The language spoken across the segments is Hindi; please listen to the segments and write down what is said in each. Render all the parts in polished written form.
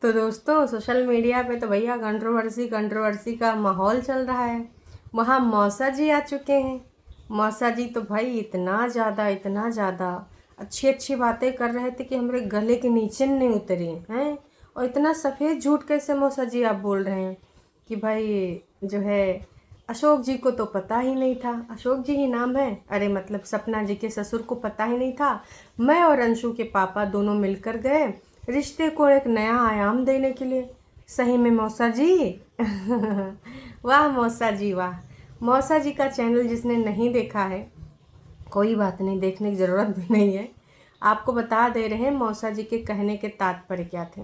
तो दोस्तों सोशल मीडिया पे तो भैया कंट्रोवर्सी का माहौल चल रहा है। वहाँ मौसा जी आ चुके हैं। मौसा जी तो भाई इतना ज़्यादा अच्छी अच्छी बातें कर रहे थे कि हमारे गले के नीचे नहीं उतरी हैं। और इतना सफ़ेद झूठ कैसे मौसा जी आप बोल रहे हैं कि भाई जो है अशोक जी को तो पता ही नहीं था। अशोक जी ही नाम है। अरे मतलब सपना जी के ससुर को पता ही नहीं था। मैं और अंशु के पापा दोनों मिलकर गए रिश्ते को एक नया आयाम देने के लिए। सही में मौसा जी वाह मौसा जी वाह। मौसा जी का चैनल जिसने नहीं देखा है कोई बात नहीं, देखने की ज़रूरत भी नहीं है। आपको बता दे रहे हैं मौसा जी के कहने के तात्पर्य क्या थे।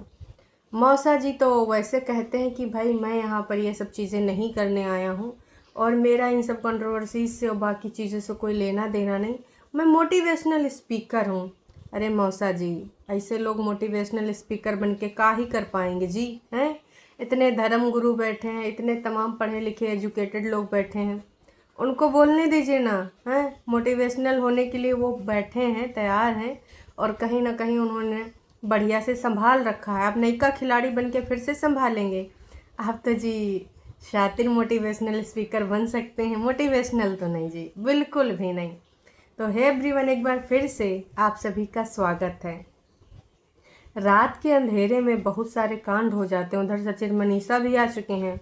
मौसा जी तो वैसे कहते हैं कि भाई मैं यहाँ पर ये सब चीज़ें नहीं करने आया हूँ और मेरा इन सब कंट्रोवर्सीज से और बाकी चीज़ों से कोई लेना देना नहीं। मैं मोटिवेशनल स्पीकर हूँ। अरे मौसा जी, ऐसे लोग मोटिवेशनल स्पीकर बन के का ही कर पाएंगे जी हैं। इतने धर्म गुरु बैठे हैं, इतने तमाम पढ़े लिखे एजुकेटेड लोग बैठे हैं, उनको बोलने दीजिए ना। हैं मोटिवेशनल होने के लिए वो बैठे हैं, तैयार हैं। और कहीं ना कहीं उन्होंने बढ़िया से संभाल रखा है। आप नयिका खिलाड़ी बन के फिर से संभालेंगे। आप तो जी शातिर मोटिवेशनल स्पीकर बन सकते हैं, मोटिवेशनल तो नहीं जी, बिल्कुल भी नहीं। तो हे एवरीवन, एक बार फिर से आप सभी का स्वागत है। रात के अंधेरे में बहुत सारे कांड हो जाते हैं। उधर सचिन मनीषा भी आ चुके हैं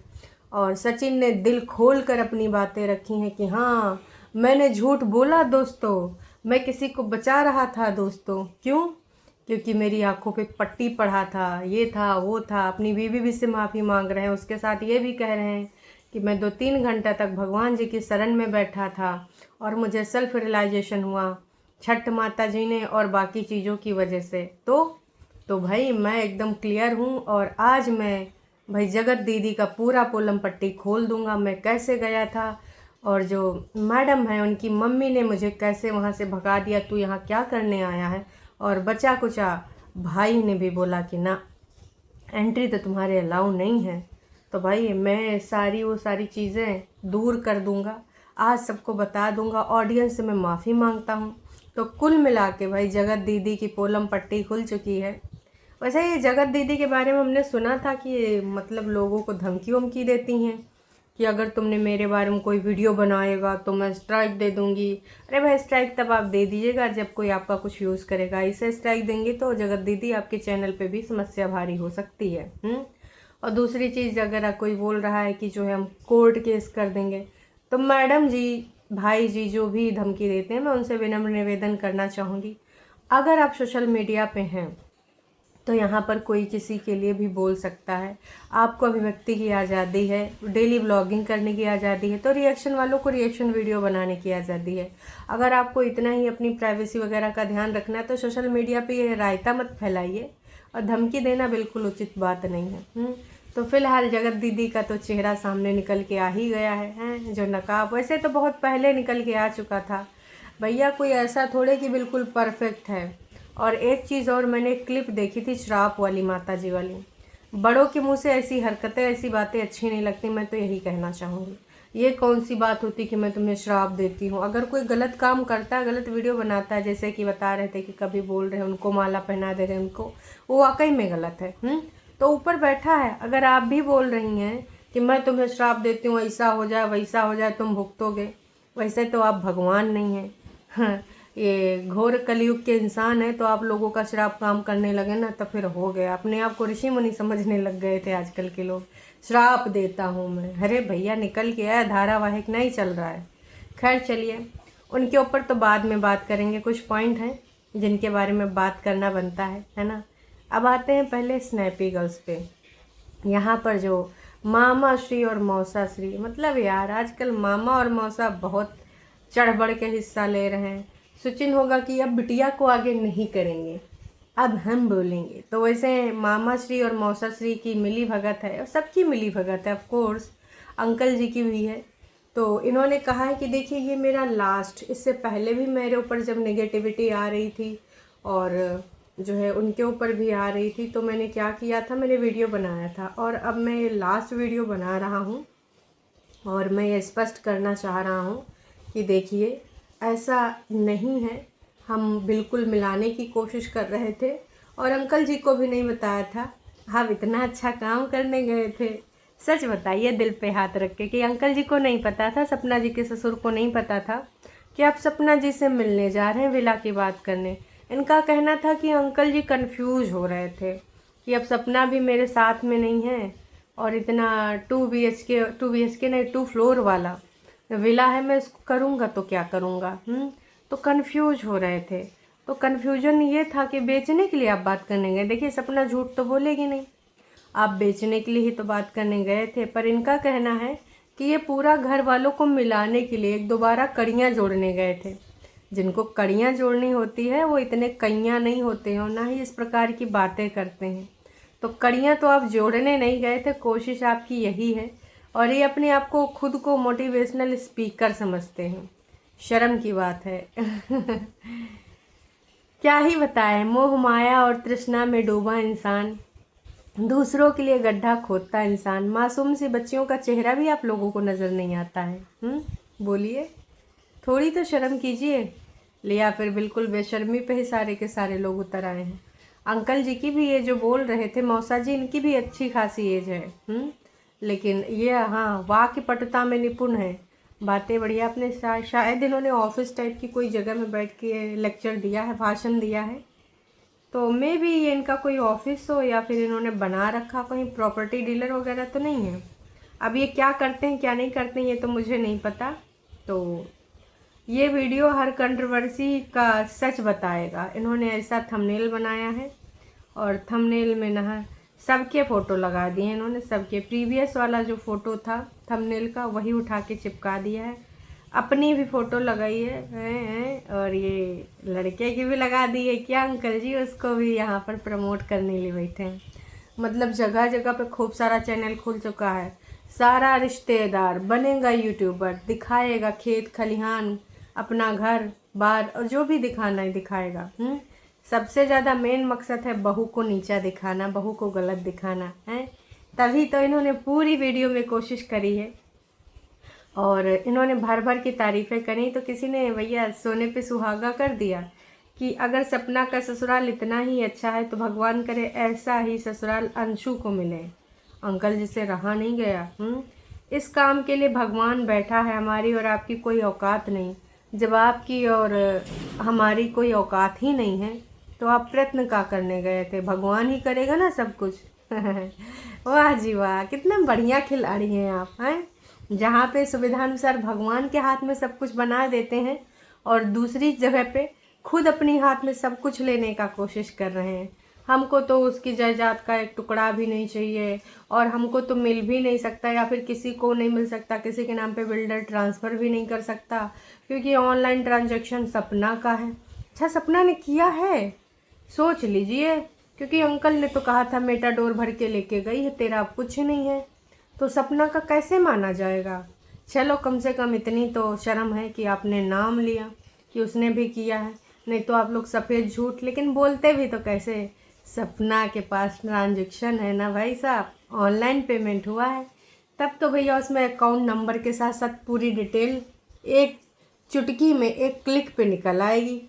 और सचिन ने दिल खोल कर अपनी बातें रखी हैं कि हाँ मैंने झूठ बोला दोस्तों, मैं किसी को बचा रहा था दोस्तों। क्यों? क्योंकि मेरी आंखों पे पट्टी पड़ा था, ये था वो था। अपनी बीवी भी से माफ़ी मांग रहे हैं, उसके साथ ये भी कह रहे हैं कि मैं 2-3 घंटा तक भगवान जी की शरण में बैठा था और मुझे सेल्फ रियलाइजेशन हुआ छठ माता जी ने और बाकी चीज़ों की वजह से। तो भाई मैं एकदम क्लियर हूँ और आज मैं भाई जगत दीदी का पूरा पोलम पट्टी खोल दूंगा। मैं कैसे गया था और जो मैडम है उनकी मम्मी ने मुझे कैसे वहाँ से भगा दिया, तू यहाँ क्या करने आया है। और बचा कुचा भाई ने भी बोला कि ना एंट्री तो तुम्हारे अलाउ नहीं है। तो भाई मैं वो सारी चीज़ें दूर कर दूंगा, आज सबको बता दूंगा। ऑडियंस से मैं माफ़ी मांगता हूँ। तो कुल मिला के भाई जगत दीदी की पोलम पट्टी खुल चुकी है। वैसे ये जगत दीदी के बारे में हमने सुना था कि ये मतलब लोगों को धमकी वमकी देती हैं कि अगर तुमने मेरे बारे में कोई वीडियो बनाएगा तो मैं स्ट्राइक दे दूंगी। अरे भाई स्ट्राइक तब आप दे दीजिएगा जब कोई आपका कुछ यूज़ करेगा। इसे स्ट्राइक देंगे तो जगत दीदी आपके चैनल पे भी समस्या भारी हो सकती है। और दूसरी चीज़, अगर कोई बोल रहा है कि जो है हम कोर्ट केस कर देंगे, तो मैडम जी भाई जी जो भी धमकी देते हैं मैं उनसे विनम्र निवेदन करना चाहूँगी, अगर आप सोशल मीडिया पे हैं तो यहाँ पर कोई किसी के लिए भी बोल सकता है। आपको अभिव्यक्ति की आज़ादी है, डेली ब्लॉगिंग करने की आज़ादी है, तो रिएक्शन वालों को रिएक्शन वीडियो बनाने की आज़ादी है। अगर आपको इतना ही अपनी प्राइवेसी वगैरह का ध्यान रखना है तो सोशल मीडिया पे ये रायता मत फैलाइए और धमकी देना बिल्कुल उचित बात नहीं है। तो फिलहाल जगत दीदी का तो चेहरा सामने निकल के आ ही गया है, जो नकाब वैसे तो बहुत पहले निकल के आ चुका था। भैया कोई ऐसा थोड़े कि बिल्कुल परफेक्ट है। और एक चीज़ और, मैंने एक क्लिप देखी थी श्राप वाली, माता जी वाली। बड़ों के मुंह से ऐसी हरकतें ऐसी बातें अच्छी नहीं लगती। मैं तो यही कहना चाहूँगी, ये कौन सी बात होती कि मैं तुम्हें श्राप देती हूँ। अगर कोई गलत काम करता है, गलत वीडियो बनाता है, जैसे कि बता रहे थे कि कभी बोल रहे हैं उनको माला पहना दे रहे हैं उनको, वो वाकई में गलत है। तो ऊपर बैठा है, अगर आप भी बोल रही हैं कि मैं तुम्हें श्राप देती हूँ, ऐसा हो जाए वैसा हो जाए, तुम भुगतोगे, वैसे तो आप भगवान नहीं हैं। हाँ, ये घोर कलयुग के इंसान है, तो आप लोगों का श्राप काम करने लगे ना तो फिर हो गया। अपने आप को ऋषि मुनि समझने लग गए थे आजकल के लोग। श्राप देता हूँ मैं, अरे भैया निकल के आया, धारावाहिक नहीं चल रहा है। खैर चलिए, उनके ऊपर तो बाद में बात करेंगे। कुछ पॉइंट हैं जिनके बारे में बात करना बनता है ना। अब आते हैं पहले स्नैपी गर्ल्स पे। यहाँ पर जो मामा श्री और मौसा श्री, मतलब यार आजकल मामा और मौसा बहुत चढ़ बढ़ के हिस्सा ले रहे हैं। सचिन होगा कि अब बिटिया को आगे नहीं करेंगे, अब हम बोलेंगे। तो वैसे मामा श्री और मौसा श्री की मिली भगत है और सबकी मिली भगत है, ऑफ कोर्स अंकल जी की भी है। तो इन्होंने कहा है कि देखिए ये मेरा लास्ट, इससे पहले भी मेरे ऊपर जब नेगेटिविटी आ रही थी और जो है उनके ऊपर भी आ रही थी, तो मैंने क्या किया था, मैंने वीडियो बनाया था और अब मैं ये लास्ट वीडियो बना रहा हूँ। और मैं ये स्पष्ट करना चाह रहा हूँ कि देखिए ऐसा नहीं है, हम बिल्कुल मिलाने की कोशिश कर रहे थे और अंकल जी को भी नहीं बताया था। आप इतना अच्छा काम करने गए थे। सच बताइए दिल पे हाथ रख के कि अंकल जी को नहीं पता था, सपना जी के ससुर को नहीं पता था कि आप सपना जी से मिलने जा रहे हैं, विला की बात करने। इनका कहना था कि अंकल जी कंफ्यूज हो रहे थे कि अब सपना भी मेरे साथ में नहीं है और इतना 2 BHK नहीं 2 फ्लोर वाला विला है, मैं इसको करूँगा तो क्या करूँगा। तो कंफ्यूज हो रहे थे। तो कन्फ्यूजन ये था कि बेचने के लिए आप बात करने गए। देखिए सपना झूठ तो बोलेगी नहीं, आप बेचने के लिए ही तो बात करने गए थे। पर इनका कहना है कि ये पूरा घर वालों को मिलाने के लिए एक दोबारा कड़ियाँ जोड़ने गए थे। जिनको कड़ियाँ जोड़नी होती है वो इतने कइयाँ नहीं होते हैं और ना ही इस प्रकार की बातें करते हैं। तो कड़ियाँ तो आप जोड़ने नहीं गए थे, कोशिश आपकी यही है। और ये अपने आप को खुद को मोटिवेशनल स्पीकर समझते हैं, शर्म की बात है। क्या ही बताएं, मोह माया और तृष्णा में डूबा इंसान, दूसरों के लिए गड्ढा खोदता इंसान। मासूम सी बच्चियों का चेहरा भी आप लोगों को नज़र नहीं आता है। बोलिए, थोड़ी तो शर्म कीजिए। लिया फिर बिल्कुल बेशर्मी पे ही सारे के सारे लोग उतर आए हैं। अंकल जी की भी ये जो बोल रहे थे, मौसा जी, इनकी भी अच्छी खासी एज है। लेकिन ये हाँ वाक्य पटुता में निपुण है, बातें बढ़िया। अपने शायद इन्होंने ऑफिस टाइप की कोई जगह में बैठ के लेक्चर दिया है, भाषण दिया है। तो मे भी ये इनका कोई ऑफिस हो या फिर इन्होंने बना रखा, कहीं प्रॉपर्टी डीलर वगैरह तो नहीं है। अब ये क्या करते हैं क्या नहीं करते हैं ये तो मुझे नहीं पता। तो ये वीडियो हर कंट्रोवर्सी का सच बताएगा। इन्होंने ऐसा थंबनेल बनाया है और थंबनेल में ना सबके फ़ोटो लगा दिए इन्होंने। सबके प्रीवियस वाला जो फ़ोटो था थंबनेल का वही उठा के चिपका दिया है। अपनी भी फ़ोटो लगाई है और ये लड़के की भी लगा दी है। क्या अंकल जी उसको भी यहाँ पर प्रमोट करने लिए बैठे हैं। मतलब जगह जगह पे खूब सारा चैनल खुल चुका है। सारा रिश्तेदार बनेगा यूट्यूबर, दिखाएगा खेत खलिहान, अपना घर बार और जो भी दिखाना है दिखाएगा। सबसे ज़्यादा मेन मकसद है बहू को नीचा दिखाना, बहू को गलत दिखाना है। तभी तो इन्होंने पूरी वीडियो में कोशिश करी है और इन्होंने भर भर की तारीफ़ें करी। तो किसी ने भैया सोने पे सुहागा कर दिया कि अगर सपना का ससुराल इतना ही अच्छा है तो भगवान करे ऐसा ही ससुराल अंशु को मिले। अंकल जी से रहा नहीं गया। इस काम के लिए भगवान बैठा है, हमारी और आपकी कोई औकात नहीं। जब आपकी और हमारी कोई औकात ही नहीं है तो आप प्रयत्न क्या करने गए थे। भगवान ही करेगा ना सब कुछ। वाह जी वाह, कितना बढ़िया खिलाड़ी हैं आप हैं। जहाँ पे सुविधानुसार भगवान के हाथ में सब कुछ बना देते हैं और दूसरी जगह पे खुद अपनी हाथ में सब कुछ लेने का कोशिश कर रहे हैं। हमको तो उसकी जायदाद का एक टुकड़ा भी नहीं चाहिए और हमको तो मिल भी नहीं सकता या फिर किसी को नहीं मिल सकता, किसी के नाम पे बिल्डर ट्रांसफ़र भी नहीं कर सकता क्योंकि ऑनलाइन ट्रांजैक्शन सपना का है। अच्छा, सपना ने किया है, सोच लीजिए। क्योंकि अंकल ने तो कहा था मेटाडोर भर के लेके गई है, तेरा अब कुछ नहीं है, तो सपना का कैसे माना जाएगा। चलो कम से कम इतनी तो शर्म है कि आपने नाम लिया कि उसने भी किया है, नहीं तो आप लोग सफ़ेद झूठ। लेकिन बोलते भी तो कैसे, सपना के पास ट्रांजैक्शन है ना भाई साहब, ऑनलाइन पेमेंट हुआ है। तब तो भैया उसमें अकाउंट नंबर के साथ साथ पूरी डिटेल एक चुटकी में, एक क्लिक पे निकल आएगी।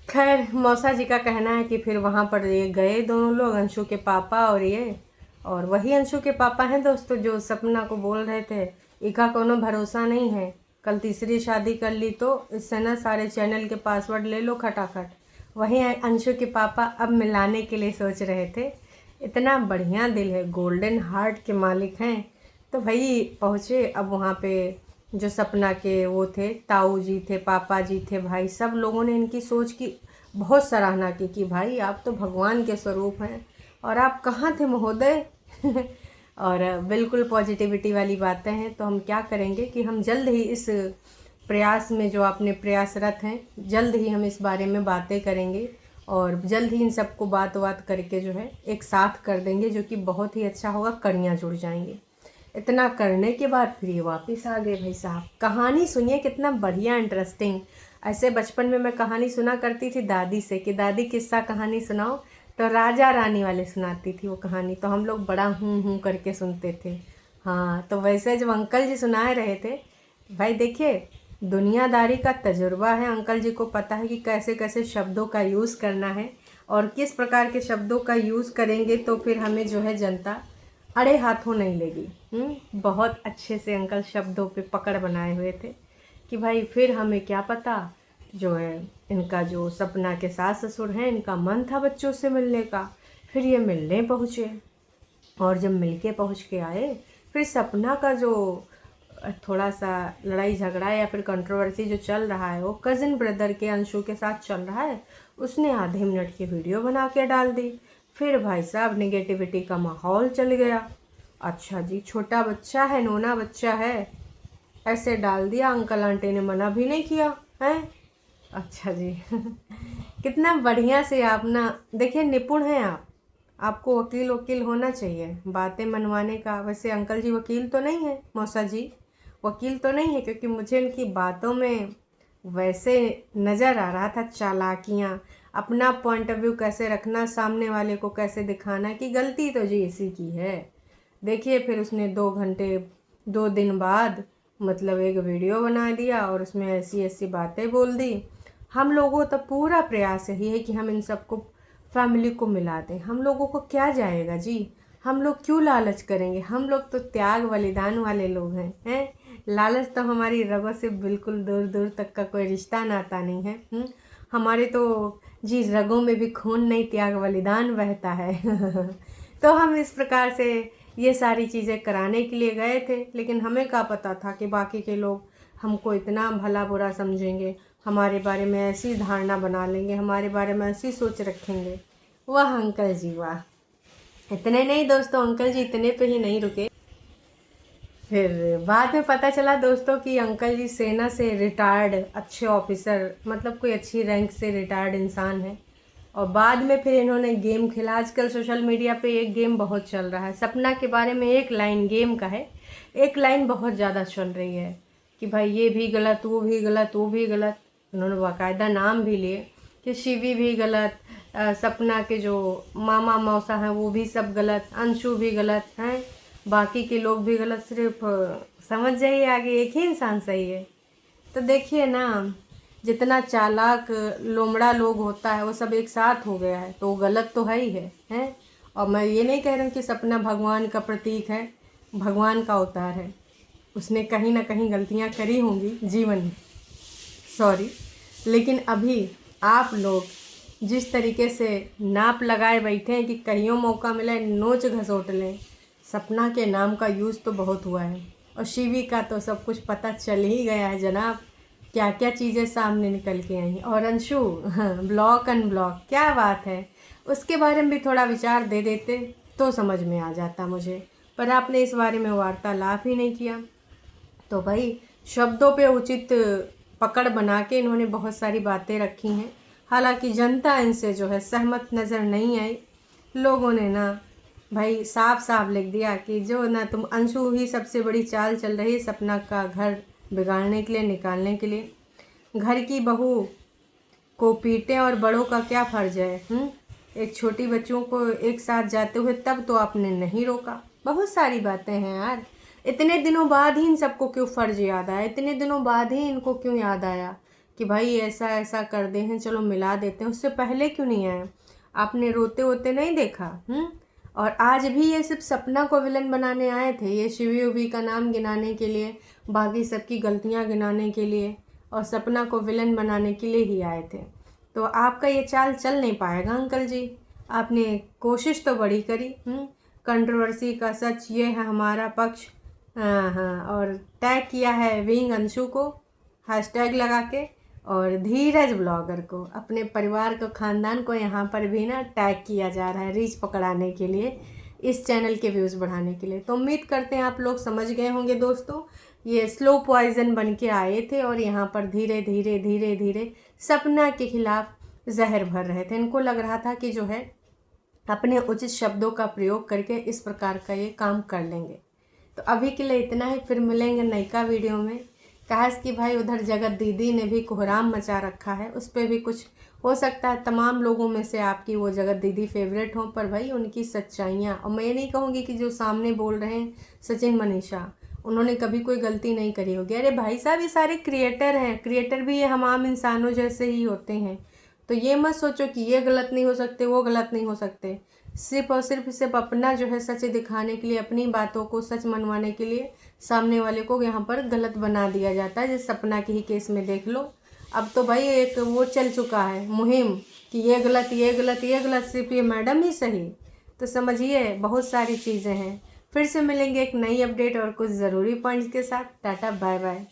खैर मौसा जी का कहना है कि फिर वहाँ पर ये गए दोनों लोग, अंशु के पापा और ये, और वही अंशु के पापा हैं दोस्तों जो सपना को बोल रहे थे इका कोनो भरोसा नहीं है, कल तीसरी शादी कर ली तो इससे ना सारे चैनल के पासवर्ड ले लो खटाखट। वही अंशु के पापा अब मिलाने के लिए सोच रहे थे। इतना बढ़िया दिल है, गोल्डन हार्ट के मालिक हैं। तो भाई पहुँचे अब वहाँ पे। जो सपना के वो थे, ताऊ जी थे, पापा जी थे, भाई सब लोगों ने इनकी सोच की बहुत सराहना की कि भाई आप तो भगवान के स्वरूप हैं और आप कहाँ थे महोदय। और बिल्कुल पॉजिटिविटी वाली बातें हैं। तो हम क्या करेंगे कि हम जल्द ही इस प्रयास में जो आपने प्रयासरत हैं, जल्द ही हम इस बारे में बातें करेंगे और जल्द ही इन सबको बात करके जो है एक साथ कर देंगे, जो कि बहुत ही अच्छा होगा, कड़ियाँ जुड़ जाएंगी। इतना करने के बाद फिर ये वापस आ गए। भाई साहब कहानी सुनिए, कितना बढ़िया इंटरेस्टिंग। ऐसे बचपन में मैं कहानी सुना करती थी दादी से कि दादी किस्सा कहानी सुनाओ, तो राजा रानी वाले सुनाती थी वो कहानी, तो हम लोग बड़ा हूँ करके सुनते थे। हाँ, तो वैसे जब अंकल जी सुनाए रहे थे, भाई देखिए दुनियादारी का तजुर्बा है अंकल जी को, पता है कि कैसे कैसे शब्दों का यूज़ करना है और किस प्रकार के शब्दों का यूज़ करेंगे तो फिर हमें जो है जनता अड़े हाथों नहीं लेगी। बहुत अच्छे से अंकल शब्दों पे पकड़ बनाए हुए थे कि भाई फिर हमें क्या पता, जो है इनका जो सपना के सास ससुर हैं, इनका मन था बच्चों से मिलने का, फिर ये मिलने पहुँचे और जब मिलके पहुँच के आए, फिर सपना का जो थोड़ा सा लड़ाई झगड़ा या फिर कंट्रोवर्सी जो चल रहा है वो कज़न ब्रदर के अंशु के साथ चल रहा है, उसने आधे मिनट की वीडियो बना के डाल दी। फिर भाई साहब नेगेटिविटी का माहौल चल गया। अच्छा जी, छोटा बच्चा है, नोना बच्चा है, ऐसे डाल दिया, अंकल आंटी ने मना भी नहीं किया है। अच्छा जी कितना बढ़िया से आप ना देखिए, निपुण हैं आप, आपको वकील वकील होना चाहिए बातें मनवाने का। वैसे अंकल जी वकील तो नहीं है, मौसा जी वकील तो नहीं है, क्योंकि मुझे उनकी बातों में वैसे नज़र आ रहा था चालाकियाँ, अपना पॉइंट ऑफ व्यू कैसे रखना, सामने वाले को कैसे दिखाना कि गलती तो जी इसी की है। देखिए फिर उसने 2 दिन बाद मतलब एक वीडियो बना दिया और उसमें ऐसी ऐसी बातें बोल दी। हम लोगों तो पूरा प्रयास यही है कि हम इन सबको फैमिली को मिला दें। हम लोगों को क्या जाएगा जी, हम लोग क्यों लालच करेंगे, हम लोग तो त्याग बलिदान वाले लोग हैं। लालच तो हमारी रगों से बिल्कुल दूर दूर तक का कोई रिश्ता नाता नहीं है। हमारे तो जी रगों में भी खून नहीं, त्याग बलिदान बहता है तो हम इस प्रकार से ये सारी चीज़ें कराने के लिए गए थे, लेकिन हमें क्या पता था कि बाकी के लोग हमको इतना भला बुरा समझेंगे, हमारे बारे में ऐसी धारणा बना लेंगे, हमारे बारे में ऐसी सोच रखेंगे। वाह अंकल जी वाह। इतने नहीं दोस्तों, अंकल जी इतने पे ही नहीं रुके। फिर बाद में पता चला दोस्तों कि अंकल जी सेना से रिटायर्ड अच्छे ऑफिसर, मतलब कोई अच्छी रैंक से रिटायर्ड इंसान है। और बाद में फिर इन्होंने गेम खेला। आजकल सोशल मीडिया पे एक गेम बहुत चल रहा है, सपना के बारे में एक लाइन गेम का है, एक लाइन बहुत ज़्यादा चल रही है कि भाई ये भी गलत, वो भी गलत, वो भी गलत। उन्होंने बाकायदा नाम भी लिए कि शिवी भी गलत, सपना के जो मामा मौसा हैं वो भी सब गलत, अंशु भी गलत हैं, बाकी के लोग भी गलत, सिर्फ समझ जाइए आगे एक ही इंसान सही है। तो देखिए ना, जितना चालाक लोमड़ा लोग होता है वो सब एक साथ हो गया है तो वो गलत तो है ही है, हैं। और मैं ये नहीं कह रही हूँ कि सपना भगवान का प्रतीक है, भगवान का अवतार है, उसने कहीं ना कहीं गलतियाँ करी होंगी जीवन में, सॉरी। लेकिन अभी आप लोग जिस तरीके से नाप लगाए बैठे हैं कि कहीं मौका मिले नोच घसोट लें, सपना के नाम का यूज़ तो बहुत हुआ है और शिवी का तो सब कुछ पता चल ही गया है जनाब, क्या क्या चीज़ें सामने निकल के आई। और अंशु ब्लॉक अनब्लॉक, क्या बात है, उसके बारे में भी थोड़ा विचार दे देते तो समझ में आ जाता मुझे, पर आपने इस बारे में वार्तालाप ही नहीं किया। तो भाई शब्दों पे उचित पकड़ बना के इन्होंने बहुत सारी बातें रखी हैं, हालांकि जनता इनसे जो है सहमत नज़र नहीं आई। लोगों ने ना भाई साफ साफ लिख दिया कि जो ना तुम अंशु ही सबसे बड़ी चाल चल रही है सपना का घर बिगाड़ने के लिए, निकालने के लिए। घर की बहू को पीटे और बड़ों का क्या फ़र्ज है। एक छोटी बच्चों को एक साथ जाते हुए तब तो आपने नहीं रोका। बहुत सारी बातें हैं यार, इतने दिनों बाद ही इन सबको क्यों फ़र्ज याद आया, इतने दिनों बाद ही इनको क्यों याद आया कि भाई ऐसा ऐसा कर दे हैं, चलो मिला देते हैं, उससे पहले क्यों नहीं आया। आपने रोते वोते नहीं देखा। और आज भी ये सिर्फ सपना को विलन बनाने आए थे, ये शिवी उवी का नाम गिनाने के लिए, बाकी सबकी गलतियां गिनाने के लिए और सपना को विलन बनाने के लिए ही आए थे। तो आपका ये चाल चल नहीं पाएगा अंकल जी, आपने कोशिश तो बड़ी करी। कंट्रोवर्सी का सच ये है हमारा पक्ष। हाँ हाँ, और टैग किया है विंग अंशु को हैशटैग लगा के, और धीरज ब्लॉगर को, अपने परिवार को, ख़ानदान को यहाँ पर भी ना टैग किया जा रहा है रीच पकड़ाने के लिए, इस चैनल के व्यूज़ बढ़ाने के लिए। तो उम्मीद करते हैं आप लोग समझ गए होंगे दोस्तों, ये स्लो पॉइजन बन के आए थे और यहाँ पर धीरे धीरे धीरे धीरे सपना के खिलाफ जहर भर रहे थे। इनको लग रहा था कि जो है अपने उचित शब्दों का प्रयोग करके इस प्रकार का ये काम कर लेंगे। तो अभी के लिए इतना ही, फिर मिलेंगे नयका वीडियो में। काश कि भाई उधर जगत दीदी ने भी कोहराम मचा रखा है, उस पर भी कुछ हो सकता है, तमाम लोगों में से आपकी वो जगत दीदी फेवरेट हो, पर भाई उनकी सच्चाइयाँ, और मैं ये नहीं कहूँगी कि जो सामने बोल रहे हैं सचिन मनीषा, उन्होंने कभी कोई गलती नहीं करी होगी। अरे भाई साहब ये सारे क्रिएटर हैं, क्रिएटर भी ये हम आम इंसानों जैसे ही होते हैं, तो तो ये मत सोचो कि ये गलत नहीं हो सकते, वो गलत नहीं हो सकते। सिर्फ और सिर्फ अपना जो है सच दिखाने के लिए, अपनी बातों को सच मनवाने के लिए सामने वाले को यहाँ पर गलत बना दिया जाता है। जैसे सपना के ही केस में देख लो, अब तो भाई एक वो चल चुका है मुहिम कि ये गलत, ये गलत, ये गलत, सिर्फ ये मैडम ही सही। तो समझिए बहुत सारी चीज़ें हैं। फिर से मिलेंगे एक नई अपडेट और कुछ ज़रूरी पॉइंट्स के साथ। Tata bye bye.